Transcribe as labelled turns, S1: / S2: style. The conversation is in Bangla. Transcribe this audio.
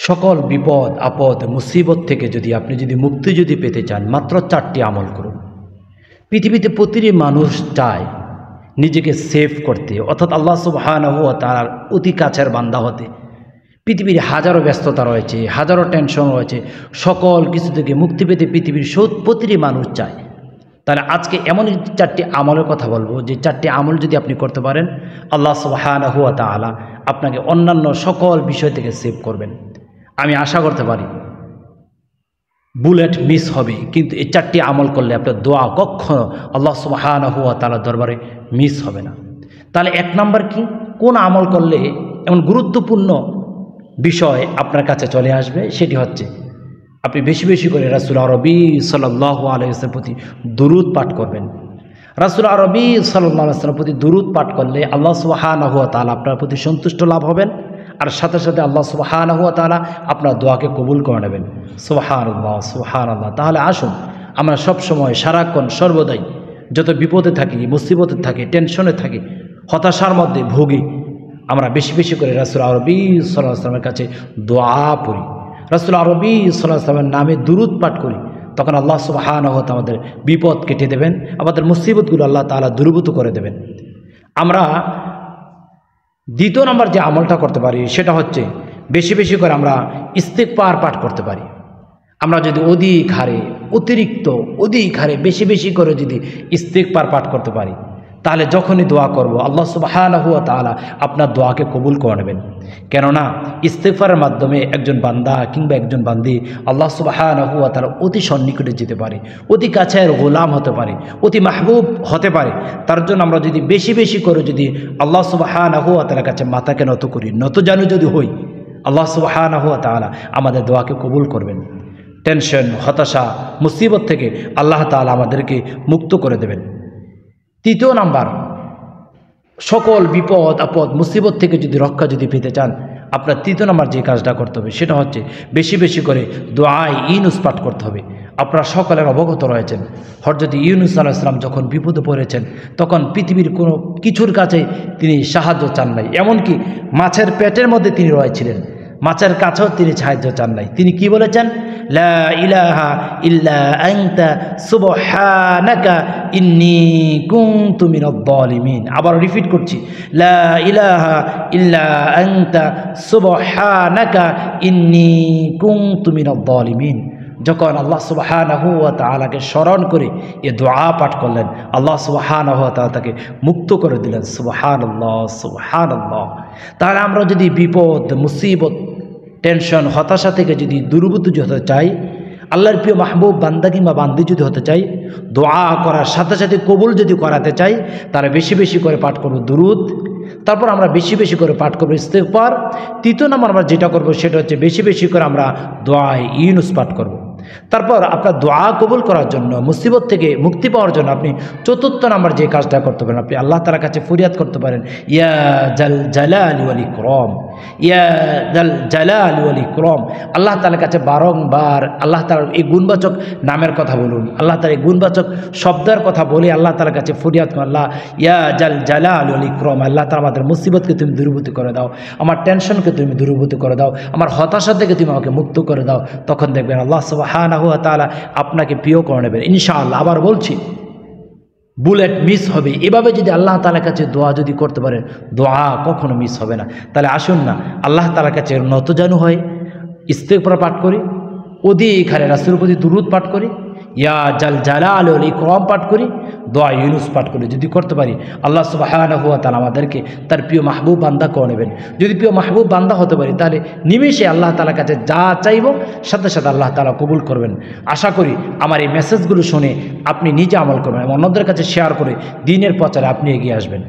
S1: সকল বিপদ আপদ মুসিবত থেকে যদি মুক্তি পেতে চান, মাত্র 4টি আমল করুন। পৃথিবীতে প্রতিটি মানুষ চায় নিজেকে সেভ করতে, অর্থাৎ আল্লাহ সুবহানাহু ওয়া তাআলার অতি কাছের বান্দা হতে। পৃথিবীর হাজারো ব্যস্ততা রয়েছে, হাজারো টেনশন রয়েছে, সকল কিছু থেকে মুক্তি পেতে পৃথিবীর প্রতিটি মানুষ চায়। তাহলে আজকে এমন 4টি আমলের কথা বলবো, যে 4টি আমল যদি আপনি করতে পারেন, আল্লাহ সুবহানাহু ওয়া তাআলা আপনাকে অন্যান্য সকল বিষয় থেকে সেভ করবেন। আমি আশা করতে পারি বুলেট মিস হবে, কিন্তু এই 4টি আমল করলে আপনার দোয়া কখনো আল্লাহ সুবহানাহু ওয়া তাআলার দরবারে মিস হবে না। তাহলে 1 নাম্বার কি, কোন আমল করলে এমন গুরুত্বপূর্ণ বিষয় আপনার কাছে চলে আসবে, সেটি হচ্ছে আপনি বেশি বেশি করে রাসূল আরবি সাল্লাল্লাহু আলাইহি ওয়াসাল্লামের প্রতি দুরূদ পাঠ করবেন। রাসূল আরবি সাল্লাল্লাহু আলাইহি ওয়াসাল্লামের প্রতি দুরূদ পাঠ করলে আল্লাহ সুবহানাহু ওয়া তাআলা আপনার প্রতি সন্তুষ্ট লাভ হবেন, আর সাথে সাথে আল্লাহ সুবহানাহু ওয়া তাআলা আপনার দোয়াকে কবুল করে নেবেন। সুবহানাল্লাহ সুবহানাল্লাহ। তাহলে আসুন আমরা সব সময় সারাক্ষণ সর্বদাই যত বিপদে থাকি, মুসিবতে থাকি, টেনশনে থাকি, হতাশার মধ্যে ভুগি, আমরা বেশি বেশি করে রাসূল আরবি সাল্লাল্লাহু আলাইহি ওয়াসাল্লামের কাছে দোয়া পড়ি, রাসূল আরবি সাল্লাল্লাহু আলাইহি ওয়াসাল্লামের নামে দুরূদ পাঠ করি। তখন আল্লাহ সুবহানাহু ওয়া তাআলা আমাদের বিপদ কেটে দেবেন, আমাদের মুসিবতগুলো আল্লাহ তাআলা দূরীভূত করে দেবেন। আমরা 2 নম্বর যে আমলটা করতে পারি, সেটা হচ্ছে বেশি বেশি করে আমরা ইস্তিগফার পাঠ করতে পারি। আমরা যদি অধিক হারে বেশি বেশি করে যদি ইস্তিগফার পাঠ করতে পারি, তাহলে যখনই দোয়া করব আল্লাহ সুবহানাহু ওয়া তাআলা আপনার দোয়াকে কবুল করে নেবেন। কেননা ইস্তিগফারের মাধ্যমে একজন বান্দা কিংবা একজন বান্দি আল্লাহ সুবহানাহু ওয়া তাআলা অতি সন্নিকটে যেতে পারে, অতি কাছের গোলাম হতে পারে, অতি মাহবুব হতে পারে। তার জন্য আমরা যদি বেশি বেশি করে যদি আল্লাহ সুবহানাহু ওয়া তাআলার কাছে মাথাকে নত করি, নতজানু যদি হই, আল্লাহ সুবহানাহু ওয়া তাআলা আমাদের দোয়াকে কবুল করবেন। টেনশন, হতাশা, মুসিবত থেকে আল্লাহ তাআলা আমাদেরকে মুক্ত করে দেবেন। 3 নাম্বার, সকল বিপদ আপদ মুসিবত থেকে রক্ষা পেতে চান, আপনার 3 নাম্বার যে কাজটা করতে হবে, সেটা হচ্ছে বেশি বেশি করে দোয়ায়ে ইউনুস পাঠ করতে হবে। আপনারা সকলের অবগত রয়েছেন, হযরত ইউনুস আলাইহিস সালাম যখন বিপদে পড়েছেন, তখন পৃথিবীর কোনো কিছুর কাছে তিনি সাহায্য চান নাই, এমনকি মাছের পেটের মধ্যে তিনি রয়েছিলেন, মাছের কাছেও তিনি সাহায্য চান নাই। তিনি কি বলেছেন? লা ইলাহা ইল্লা আনতা সুবহানাকা ইন্নী কুনতু মিনাজ জালিমিন। আবার রিপিট করছি, লা ইলাহা ইল্লা আনতা সুবহানাকা ইন্নী কুনতু মিনাজ জালিমিন। যখন আল্লাহ সুবহানাহু ওয়া তাআলাকে স্মরণ করে এ দোয়া পাঠ করলেন, আল্লাহ সুবহানাহু ওয়া তাআলা তাকে মুক্ত করে দিলেন। সুবহানাল্লাহ সুবহানাল্লাহ। তাহলে আমরা যদি বিপদ মুসিবত টেনশন হতাশা থেকে দূরীভূত হতে চাই, আল্লাহর প্রিয় মাহবুব বান্দা কিংবা বান্দি হতে চাই, দোয়া করার সাথে সাথে কবুল করাতে চাই, তারা বেশি বেশি করে পাঠ করব দুরূদ, তারপর আমরা বেশি বেশি করে পাঠ করব ইস্তিগফার। 3 নম্বর আমরা যেটা করব, সেটা হচ্ছে বেশি বেশি করে আমরা দোয়ায়ে ইউনুস পাঠ করব। তারপর আপনার দোয়া কবুল করার জন্য, মুসিবত থেকে মুক্তি পাওয়ার জন্য আপনি 4 নম্বর যে কাজটা করতে পারেন, আপনি আল্লাহ তাআলার কাছে ফরিয়াদ করতে পারেন, ইয়া জাল জালালি ওয়াল ইকরাম, ইয়া জাল জালালি ওয়াল ইকরাম। আল্লাহ তাআলার কাছে বারংবার আল্লাহ তাআলার এই গুণবাচক নামের কথা বলুন, আল্লাহ তাআলার এই গুণবাচক শব্দের কথা বলে আল্লাহ তাআলার কাছে ফরিয়াদ করুন, আল্লাহ ইয়া জাল জালালি ওয়াল ইকরাম, আল্লাহ তাআলা আমাদের মুসিবতকে তুমি দূরীভূত করে দাও, আমার টেনশনকে তুমি দূরীভূত করে দাও, আমার হতাশা থেকে তুমি আমাকে মুক্ত করে দাও। তখন দেখবেন আল্লাহ সুবহানাহু ওয়া তাআলা আপনাকে প্রিয় করে নেবেন ইনশাআল্লাহ। আবার বলছি, বুলেট মিস হবে। এভাবে যদি আল্লাহ তাআলার কাছে দোয়া করতে পারেন, দোয়া কখনো মিস হবে না। তাহলে আসুন না আল্লাহ তাআলার কাছে নতজানু হয়, ইস্তিগফার পাঠ করি, অধিক হারে রাসূলের প্রতি দুরূদ পাঠ করি, ইয়া জাল জালালি ওয়াল ইকরাম পাঠ করি, দোয়া ইউনুস পাঠ করি। যদি করতে পারি, আল্লাহ সুবহানাহু ওয়া তাআলা আমাদেরকে তার প্রিয় মাহবুব বান্দা করে নেবেন। যদি প্রিয় মাহবুব বান্দা হতে পারি, তাহলে নিমেষে আল্লাহ তাআলার কাছে যা চাইব সাথে সাথে আল্লাহ তাআলা কবুল করবেন। আশা করি আমার এই মেসেজগুলো শুনে আপনি নিজে আমল করবেন এবং অন্যদের কাছে শেয়ার করে দ্বীনের প্রচারে আপনি এগিয়ে আসবেন।